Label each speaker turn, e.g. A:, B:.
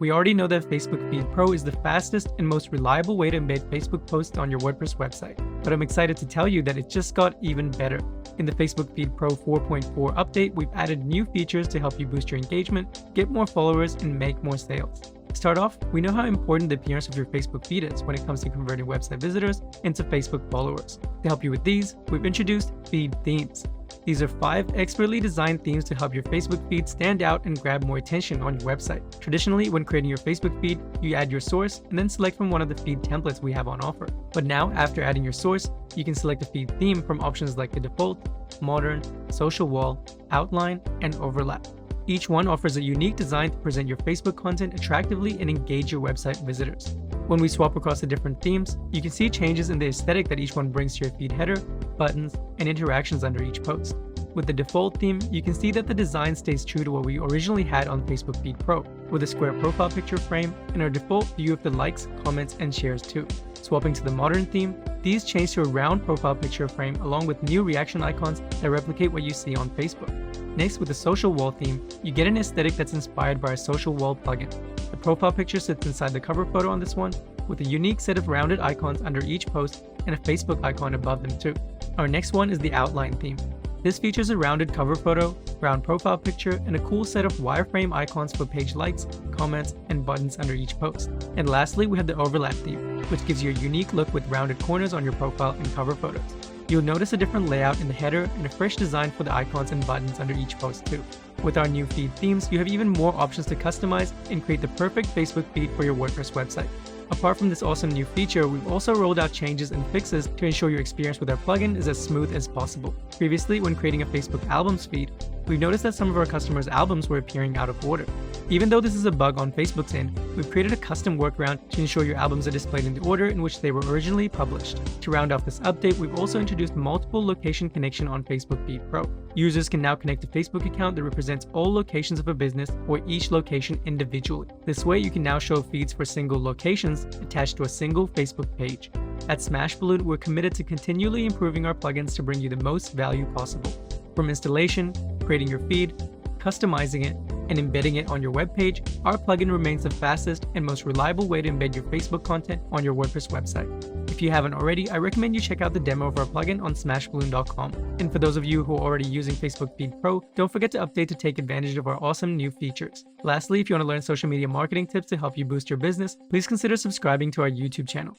A: We already know that Facebook Feed Pro is the fastest and most reliable way to embed Facebook posts on your WordPress website, but I'm excited to tell you that it just got even better. In the Facebook Feed Pro 4.4 update, we've added new features to help you boost your engagement, get more followers, and make more sales. To start off, we know how important the appearance of your Facebook feed is when it comes to converting website visitors into Facebook followers. To help you with these, we've introduced feed themes. These are 5 expertly designed themes to help your Facebook feed stand out and grab more attention on your website. Traditionally, when creating your Facebook feed, you add your source and then select from one of the feed templates we have on offer. But now, after adding your source, you can select a feed theme from options like the default, modern, social wall, outline, and overlap. Each one offers a unique design to present your Facebook content attractively and engage your website visitors. When we swap across the different themes, you can see changes in the aesthetic that each one brings to your feed header, buttons, and interactions under each post. With the default theme, you can see that the design stays true to what we originally had on Facebook Feed Pro, with a square profile picture frame and our default view of the likes, comments, and shares too. Swapping to the modern theme, these change to a round profile picture frame along with new reaction icons that replicate what you see on Facebook. Next, with the social wall theme, you get an aesthetic that's inspired by our social wall plugin. The profile picture sits inside the cover photo on this one, with a unique set of rounded icons under each post and a Facebook icon above them too. Our next one is the outline theme. This features a rounded cover photo, round profile picture, and a cool set of wireframe icons for page likes, comments, and buttons under each post. And lastly, we have the overlap theme, which gives you a unique look with rounded corners on your profile and cover photos. You'll notice a different layout in the header and a fresh design for the icons and buttons under each post too. With our new feed themes, you have even more options to customize and create the perfect Facebook feed for your WordPress website. Apart from this awesome new feature, we've also rolled out changes and fixes to ensure your experience with our plugin is as smooth as possible. Previously, when creating a Facebook albums feed, we've noticed that some of our customers' albums were appearing out of order. Even though this is a bug on Facebook's end, we've created a custom workaround to ensure your albums are displayed in the order in which they were originally published. To round off this update, we've also introduced multiple location connection on Facebook Feed Pro. Users can now connect a Facebook account that represents all locations of a business or each location individually. This way, you can now show feeds for single locations attached to a single Facebook page. At Smashballoon, we're committed to continually improving our plugins to bring you the most value possible. From installation, creating your feed, customizing it, and embedding it on your web page, our plugin remains the fastest and most reliable way to embed your Facebook content on your WordPress website. If you haven't already, I recommend you check out the demo of our plugin on smashballoon.com. And for those of you who are already using Facebook Feed Pro, don't forget to update to take advantage of our awesome new features. Lastly, if you want to learn social media marketing tips to help you boost your business, please consider subscribing to our YouTube channel.